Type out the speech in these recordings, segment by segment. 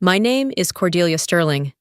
My name is Cordelia Sterling.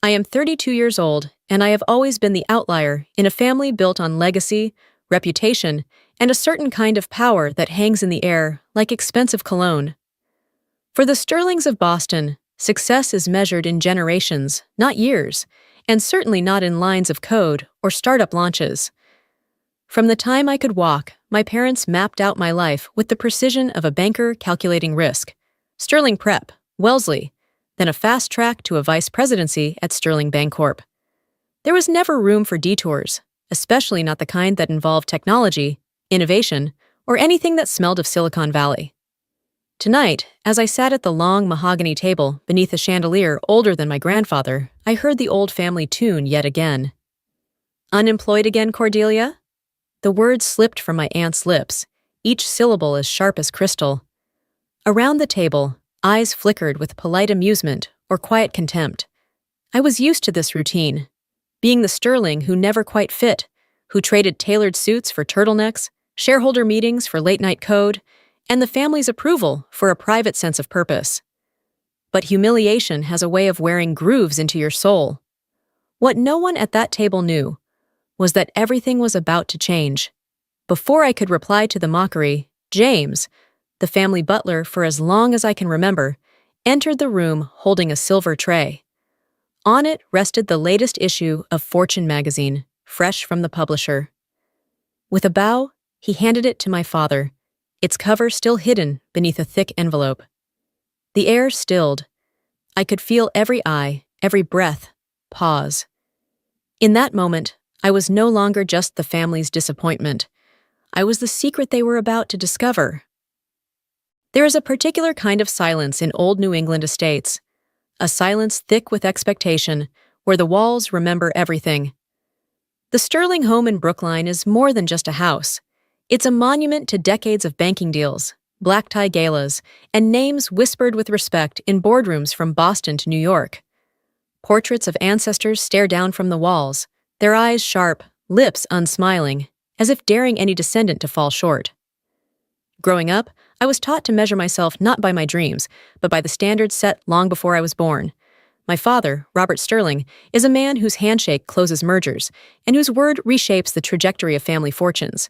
I am 32 years old, and I have always been the outlier in a family built on legacy, reputation, and a certain kind of power that hangs in the air like expensive cologne. For the Sterlings of Boston, success is measured in generations, not years, and certainly not in lines of code or startup launches. From the time I could walk, my parents mapped out my life with the precision of a banker calculating risk. Sterling Prep, Wellesley, then a fast track to a vice presidency at Sterling Bancorp. There was never room for detours, especially not the kind that involved technology, innovation, or anything that smelled of Silicon Valley. Tonight, as I sat at the long mahogany table beneath a chandelier older than my grandfather, I heard the old family tune yet again. Unemployed again, Cordelia? The words slipped from my aunt's lips, each syllable as sharp as crystal. Around the table, eyes flickered with polite amusement or quiet contempt. I was used to this routine, being the Sterling who never quite fit, who traded tailored suits for turtlenecks, shareholder meetings for late-night code, and the family's approval for a private sense of purpose. But humiliation has a way of wearing grooves into your soul. What no one at that table knew was that everything was about to change. Before I could reply to the mockery, James, the family butler for as long as I can remember, entered the room holding a silver tray. On it rested the latest issue of Fortune magazine, fresh from the publisher. With a bow, he handed it to my father, its cover still hidden beneath a thick envelope. The air stilled. I could feel every eye, every breath, pause. In that moment, I was no longer just the family's disappointment. I was the secret they were about to discover. There is a particular kind of silence in old New England estates, a silence thick with expectation, where the walls remember everything. The Sterling home in Brookline is more than just a house. It's a monument to decades of banking deals, black-tie galas, and names whispered with respect in boardrooms from Boston to New York. Portraits of ancestors stare down from the walls, their eyes sharp, lips unsmiling, as if daring any descendant to fall short. Growing up, I was taught to measure myself not by my dreams, but by the standards set long before I was born. My father, Robert Sterling, is a man whose handshake closes mergers, and whose word reshapes the trajectory of family fortunes.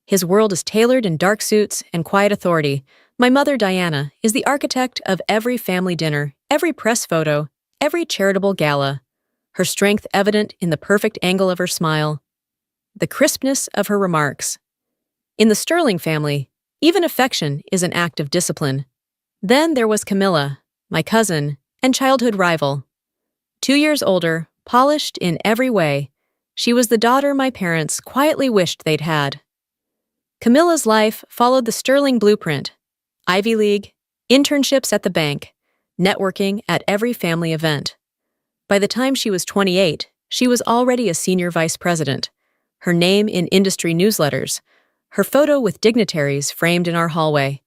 His world is tailored in dark suits and quiet authority. My mother, Diana, is the architect of every family dinner, every press photo, every charitable gala. Her strength evident in the perfect angle of her smile, the crispness of her remarks. In the Sterling family, even affection is an act of discipline. Then there was Camilla, my cousin and childhood rival. 2 years older, polished in every way, she was the daughter my parents quietly wished they'd had. Camilla's life followed the Sterling blueprint: Ivy League, internships at the bank, networking at every family event. By the time she was 28, she was already a senior vice president, her name in industry newsletters, her photo with dignitaries framed in our hallway.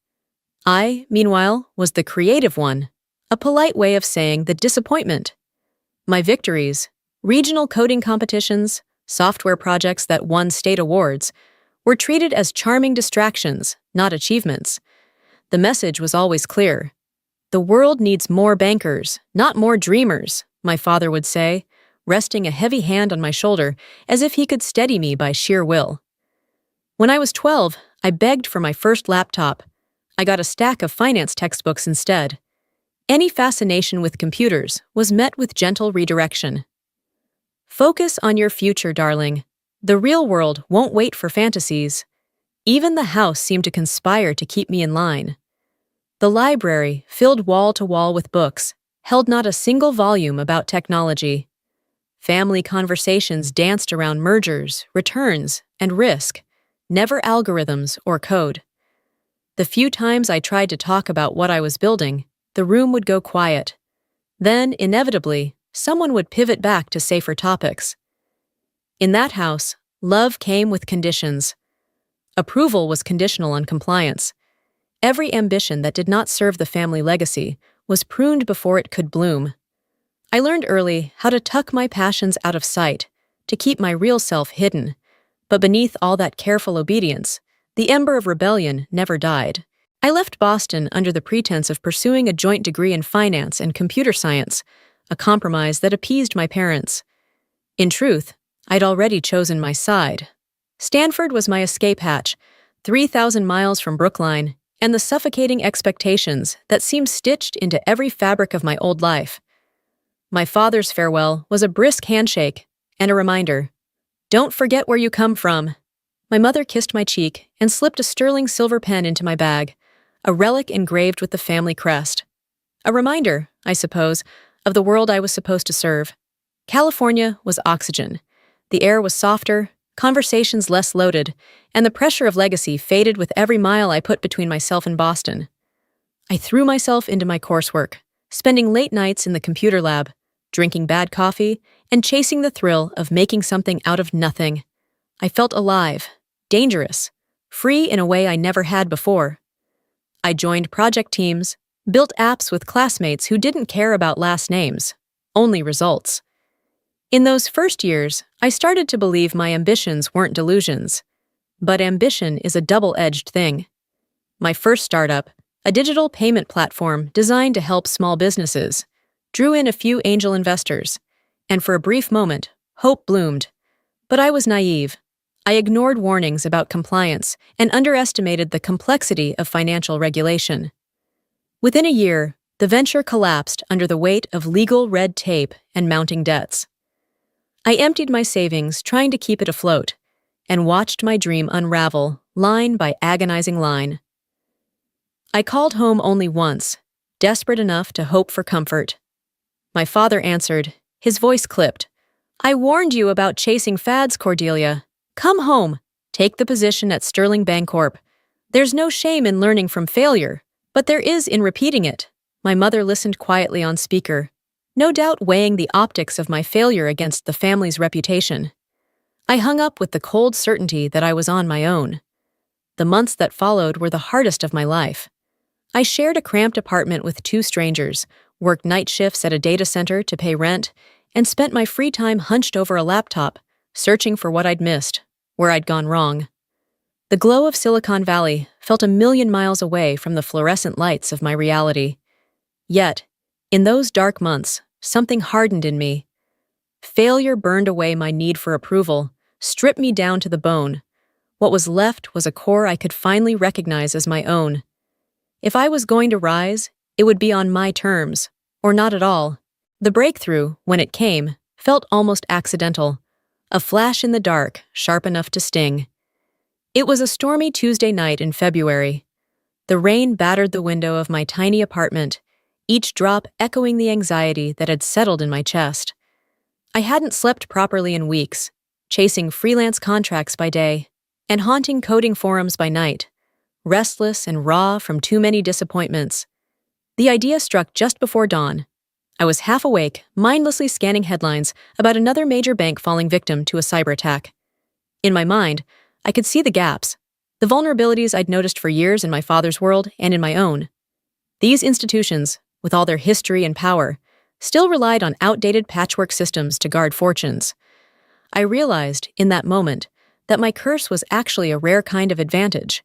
I, meanwhile, was the creative one, a polite way of saying the disappointment. My victories, regional coding competitions, software projects that won state awards, were treated as charming distractions, not achievements. The message was always clear. The world needs more bankers, not more dreamers, my father would say, resting a heavy hand on my shoulder as if he could steady me by sheer will. When I was 12, I begged for my first laptop. I got a stack of finance textbooks instead. Any fascination with computers was met with gentle redirection. Focus on your future, darling. The real world won't wait for fantasies. Even the house seemed to conspire to keep me in line. The library, filled wall to wall with books, held not a single volume about technology. Family conversations danced around mergers, returns, and risk, never algorithms or code. The few times I tried to talk about what I was building, the room would go quiet. Then, inevitably, someone would pivot back to safer topics. In that house, love came with conditions. Approval was conditional on compliance. Every ambition that did not serve the family legacy was pruned before it could bloom. I learned early how to tuck my passions out of sight, to keep my real self hidden. But beneath all that careful obedience, the ember of rebellion never died. I left Boston under the pretense of pursuing a joint degree in finance and computer science, a compromise that appeased my parents. In truth, I'd already chosen my side. Stanford was my escape hatch, 3,000 miles from Brookline, and the suffocating expectations that seemed stitched into every fabric of my old life. My father's farewell was a brisk handshake and a reminder. Don't forget where you come from. My mother kissed my cheek and slipped a sterling silver pen into my bag, a relic engraved with the family crest. A reminder, I suppose, of the world I was supposed to serve. California was oxygen. The air was softer, conversations less loaded, and the pressure of legacy faded with every mile I put between myself and Boston. I threw myself into my coursework, spending late nights in the computer lab, drinking bad coffee, and chasing the thrill of making something out of nothing. I felt alive, dangerous, free in a way I never had before. I joined project teams, built apps with classmates who didn't care about last names, only results. In those first years, I started to believe my ambitions weren't delusions. But ambition is a double-edged thing. My first startup, a digital payment platform designed to help small businesses, drew in a few angel investors, and for a brief moment, hope bloomed. But I was naive. I ignored warnings about compliance and underestimated the complexity of financial regulation. Within a year, the venture collapsed under the weight of legal red tape and mounting debts. I emptied my savings trying to keep it afloat, and watched my dream unravel, line by agonizing line. I called home only once, desperate enough to hope for comfort. My father answered, his voice clipped. I warned you about chasing fads, Cordelia. Come home. Take the position at Sterling Bancorp. There's no shame in learning from failure, but there is in repeating it. My mother listened quietly on speaker, no doubt weighing the optics of my failure against the family's reputation. I hung up with the cold certainty that I was on my own. The months that followed were the hardest of my life. I shared a cramped apartment with two strangers, worked night shifts at a data center to pay rent, and spent my free time hunched over a laptop, searching for what I'd missed, where I'd gone wrong. The glow of Silicon Valley felt a million miles away from the fluorescent lights of my reality. Yet, in those dark months, something hardened in me. Failure burned away my need for approval, stripped me down to the bone. What was left was a core I could finally recognize as my own. If I was going to rise, it would be on my terms, or not at all. The breakthrough, when it came, felt almost accidental, a flash in the dark, sharp enough to sting. It was a stormy Tuesday night in February. The rain battered the window of my tiny apartment, each drop echoing the anxiety that had settled in my chest. I hadn't slept properly in weeks, chasing freelance contracts by day and haunting coding forums by night, restless and raw from too many disappointments. The idea struck just before dawn. I was half awake, mindlessly scanning headlines about another major bank falling victim to a cyber attack. In my mind, I could see the gaps, the vulnerabilities I'd noticed for years in my father's world and in my own. These institutions, with all their history and power, still relied on outdated patchwork systems to guard fortunes. I realized, in that moment, that my curse was actually a rare kind of advantage.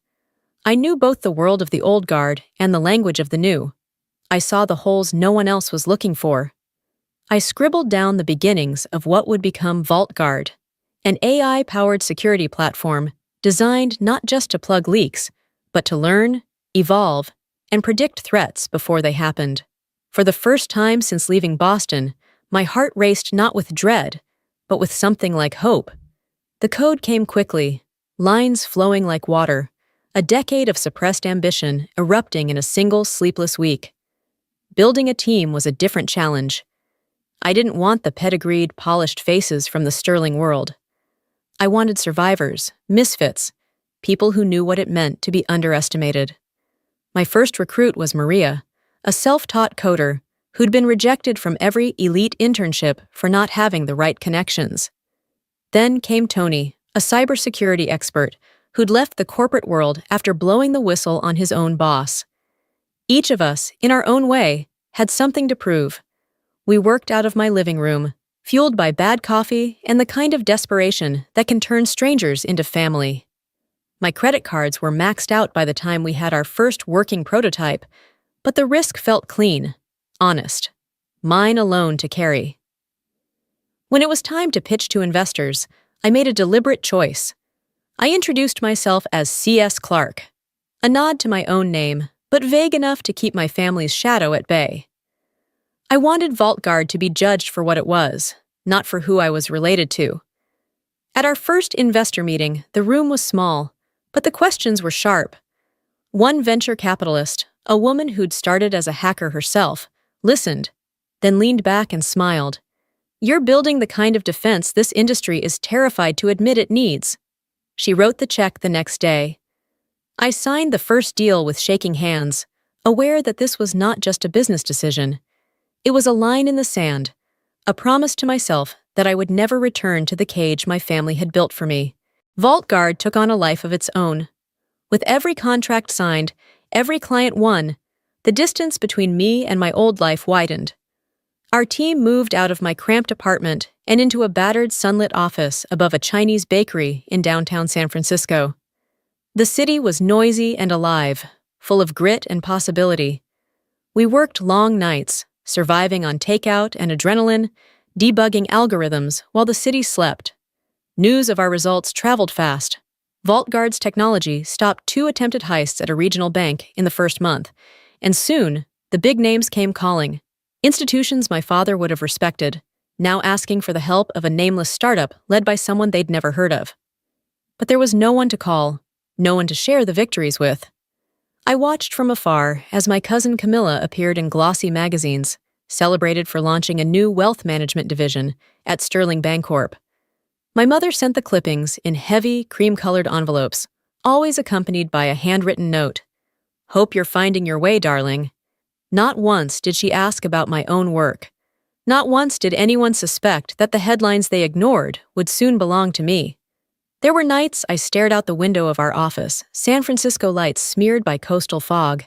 I knew both the world of the old guard and the language of the new. I saw the holes no one else was looking for. I scribbled down the beginnings of what would become VaultGuard, an AI-powered security platform designed not just to plug leaks, but to learn, evolve, and predict threats before they happened. For the first time since leaving Boston, my heart raced not with dread, but with something like hope. The code came quickly, lines flowing like water, a decade of suppressed ambition erupting in a single sleepless week. Building a team was a different challenge. I didn't want the pedigreed, polished faces from the Sterling world. I wanted survivors, misfits, people who knew what it meant to be underestimated. My first recruit was Maria, a self-taught coder who'd been rejected from every elite internship for not having the right connections. Then came Tony, a cybersecurity expert who'd left the corporate world after blowing the whistle on his own boss. Each of us, in our own way, had something to prove. We worked out of my living room, fueled by bad coffee and the kind of desperation that can turn strangers into family. My credit cards were maxed out by the time we had our first working prototype, but the risk felt clean, honest, mine alone to carry. When it was time to pitch to investors, I made a deliberate choice. I introduced myself as C.S. Clark, a nod to my own name, but vague enough to keep my family's shadow at bay. I wanted Vault Guard to be judged for what it was, not for who I was related to. At our first investor meeting, the room was small, but the questions were sharp. One venture capitalist, a woman who'd started as a hacker herself, listened, then leaned back and smiled. "You're building the kind of defense this industry is terrified to admit it needs." She wrote the check the next day. I signed the first deal with shaking hands, aware that this was not just a business decision. It was a line in the sand, a promise to myself that I would never return to the cage my family had built for me. Vault Guard took on a life of its own. With every contract signed, every client won, the distance between me and my old life widened. Our team moved out of my cramped apartment and into a battered sunlit office above a Chinese bakery in downtown San Francisco. The city was noisy and alive, full of grit and possibility. We worked long nights, surviving on takeout and adrenaline, debugging algorithms while the city slept. News of our results traveled fast. Vault Guard's technology stopped 2 attempted heists at a regional bank in the first month, and soon, the big names came calling. Institutions my father would have respected, now asking for the help of a nameless startup led by someone they'd never heard of. But there was no one to call, no one to share the victories with. I watched from afar as my cousin Camilla appeared in glossy magazines, celebrated for launching a new wealth management division at Sterling Bancorp. My mother sent the clippings in heavy, cream-colored envelopes, always accompanied by a handwritten note. "Hope you're finding your way, darling." Not once did she ask about my own work. Not once did anyone suspect that the headlines they ignored would soon belong to me. There were nights I stared out the window of our office, San Francisco lights smeared by coastal fog,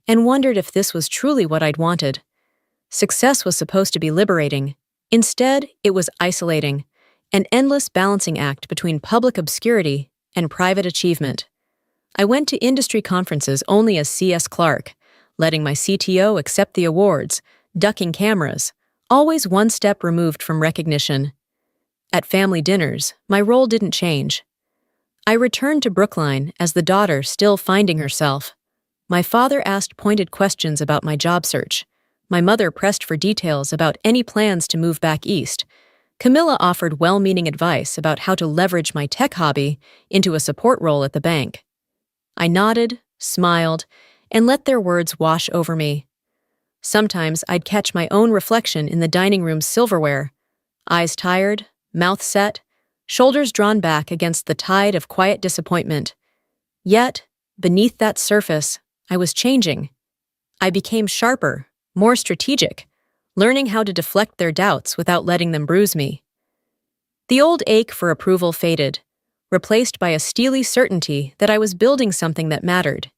and wondered if this was truly what I'd wanted. Success was supposed to be liberating. Instead, it was isolating, an endless balancing act between public obscurity and private achievement. I went to industry conferences only as C.S. Clark, letting my CTO accept the awards, ducking cameras, always one step removed from recognition. At family dinners, my role didn't change. I returned to Brookline as the daughter still finding herself. My father asked pointed questions about my job search. My mother pressed for details about any plans to move back east. Camilla offered well-meaning advice about how to leverage my tech hobby into a support role at the bank. I nodded, smiled, and let their words wash over me. Sometimes I'd catch my own reflection in the dining room's silverware, eyes tired, mouth set, shoulders drawn back against the tide of quiet disappointment. Yet, beneath that surface, I was changing. I became sharper, more strategic, learning how to deflect their doubts without letting them bruise me. The old ache for approval faded, replaced by a steely certainty that I was building something that mattered,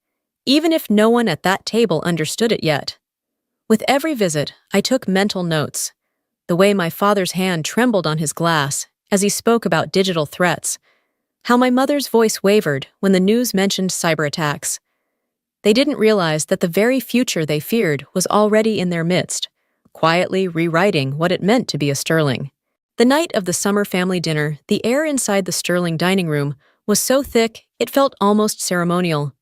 even if no one at that table understood it yet. With every visit, I took mental notes. The way my father's hand trembled on his glass as he spoke about digital threats. How my mother's voice wavered when the news mentioned cyber attacks. They didn't realize that the very future they feared was already in their midst, quietly rewriting what it meant to be a Sterling. The night of the summer family dinner, the air inside the Sterling dining room was so thick it felt almost ceremonial.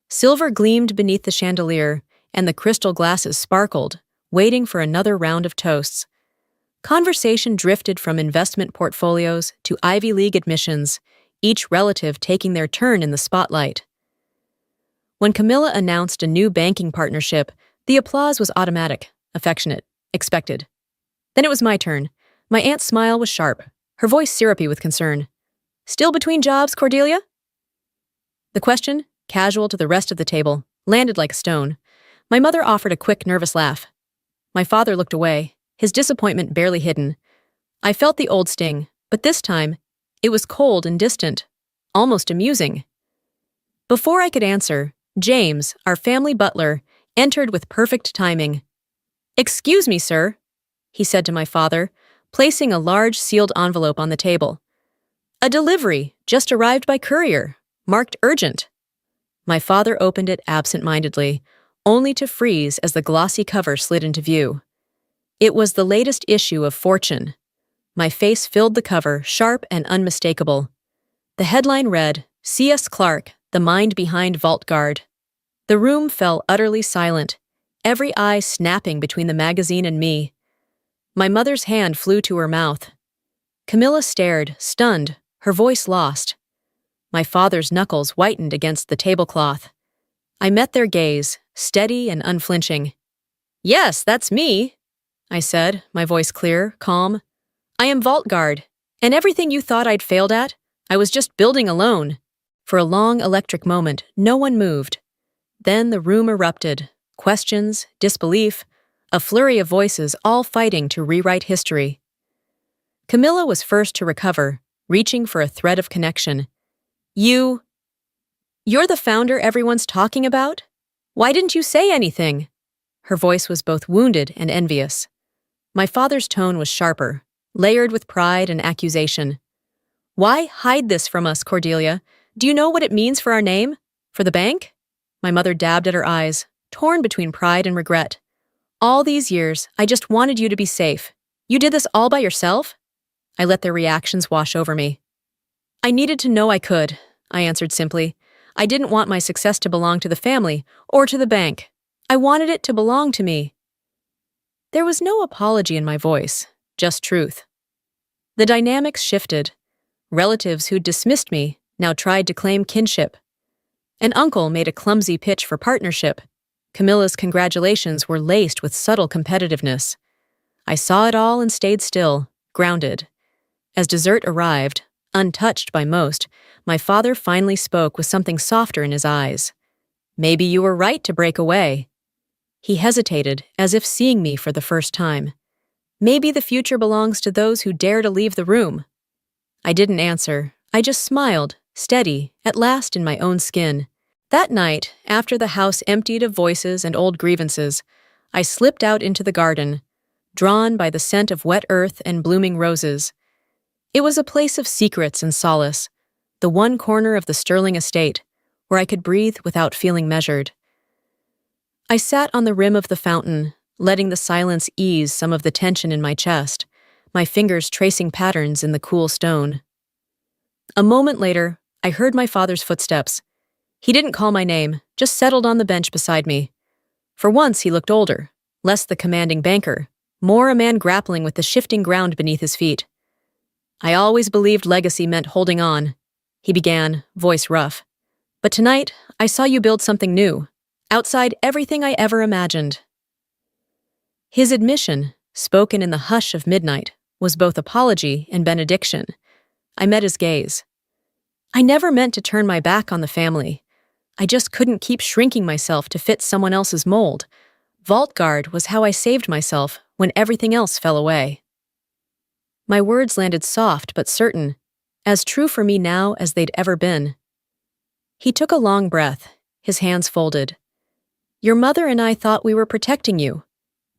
Silver gleamed beneath the chandelier, and the crystal glasses sparkled, waiting for another round of toasts. Conversation drifted from investment portfolios to Ivy League admissions, each relative taking their turn in the spotlight. When Camilla announced a new banking partnership, the applause was automatic, affectionate, expected. Then it was my turn. My aunt's smile was sharp, her voice syrupy with concern. "Still between jobs, Cordelia?" The question, casual to the rest of the table, landed like a stone. My mother offered a quick, nervous laugh. My father looked away, his disappointment barely hidden. I felt the old sting, but this time, it was cold and distant, almost amusing. Before I could answer, James, our family butler, entered with perfect timing. "Excuse me, sir," he said to my father, placing a large sealed envelope on the table. "A delivery, just arrived by courier. marked urgent. My father opened it absent-mindedly, only to freeze as the glossy cover slid into view. It was the latest issue of Fortune. My face filled the cover, sharp and unmistakable. The headline read, C.S. Clarke, the mind behind Vault Guard. The room fell utterly silent, every eye snapping between the magazine and me. My mother's hand flew to her mouth. Camilla stared, stunned, her voice lost. My father's knuckles whitened against the tablecloth. I met their gaze, steady and unflinching. Yes, that's me, I said, my voice clear, calm. I am Vault Guard, and everything you thought I'd failed at, I was just building alone. For a long electric moment, no one moved. Then the room erupted. Questions, disbelief, a flurry of voices all fighting to rewrite history. Camilla was first to recover, reaching for a thread of connection. You're the founder everyone's talking about? Why didn't you say anything? Her voice was both wounded and envious. My father's tone was sharper, layered with pride and accusation. Why hide this from us, Cordelia? Do you know what it means for our name? For the bank? My mother dabbed at her eyes, torn between pride and regret. All these years, I just wanted you to be safe. You did this all by yourself? I let their reactions wash over me. I needed to know I could, I answered simply. I didn't want my success to belong to the family or to the bank. I wanted it to belong to me. There was no apology in my voice, just truth. The dynamics shifted. Relatives who'd dismissed me now tried to claim kinship. An uncle made a clumsy pitch for partnership. Camilla's congratulations were laced with subtle competitiveness. I saw it all and stayed still, grounded. As dessert arrived, untouched by most, my father finally spoke with something softer in his eyes. Maybe you were right to break away. He hesitated, as if seeing me for the first time. Maybe the future belongs to those who dare to leave the room. I didn't answer. I just smiled, steady, at last in my own skin. That night, after the house emptied of voices and old grievances, I slipped out into the garden, drawn by the scent of wet earth and blooming roses. It was a place of secrets and solace, the one corner of the Sterling estate, where I could breathe without feeling measured. I sat on the rim of the fountain, letting the silence ease some of the tension in my chest, my fingers tracing patterns in the cool stone. A moment later, I heard my father's footsteps. He didn't call my name, just settled on the bench beside me. For once, he looked older, less the commanding banker, more a man grappling with the shifting ground beneath his feet. I always believed legacy meant holding on, he began, voice rough. But tonight, I saw you build something new, outside everything I ever imagined. His admission, spoken in the hush of midnight, was both apology and benediction. I met his gaze. I never meant to turn my back on the family. I just couldn't keep shrinking myself to fit someone else's mold. Vault Guard was how I saved myself when everything else fell away. My words landed soft but certain, as true for me now as they'd ever been. He took a long breath, his hands folded. Your mother and I thought we were protecting you,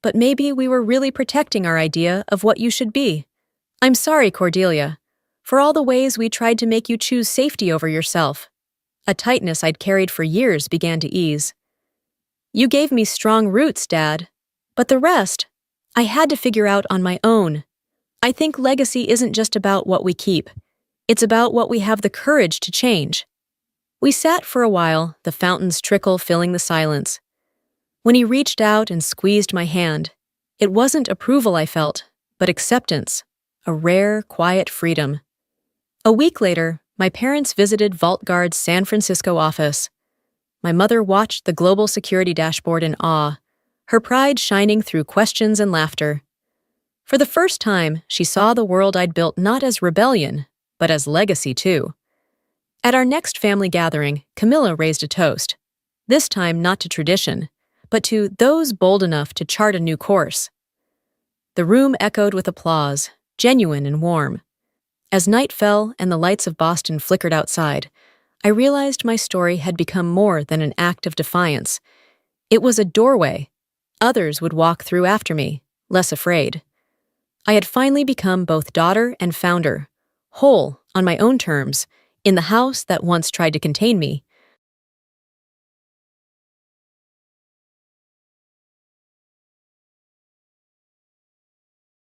but maybe we were really protecting our idea of what you should be. I'm sorry, Cordelia, for all the ways we tried to make you choose safety over yourself. A tightness I'd carried for years began to ease. You gave me strong roots, Dad, but the rest, I had to figure out on my own. I think legacy isn't just about what we keep. It's about what we have the courage to change. We sat for a while, the fountain's trickle filling the silence. When he reached out and squeezed my hand, it wasn't approval I felt, but acceptance, a rare, quiet freedom. A week later, my parents visited Vault Guard's San Francisco office. My mother watched the global security dashboard in awe, her pride shining through questions and laughter. For the first time, she saw the world I'd built not as rebellion, but as legacy too. At our next family gathering, Camilla raised a toast, this time not to tradition, but to those bold enough to chart a new course. The room echoed with applause, genuine and warm. As night fell and the lights of Boston flickered outside, I realized my story had become more than an act of defiance. It was a doorway. Others would walk through after me, less afraid. I had finally become both daughter and founder, whole on my own terms, In the house that once tried to contain me,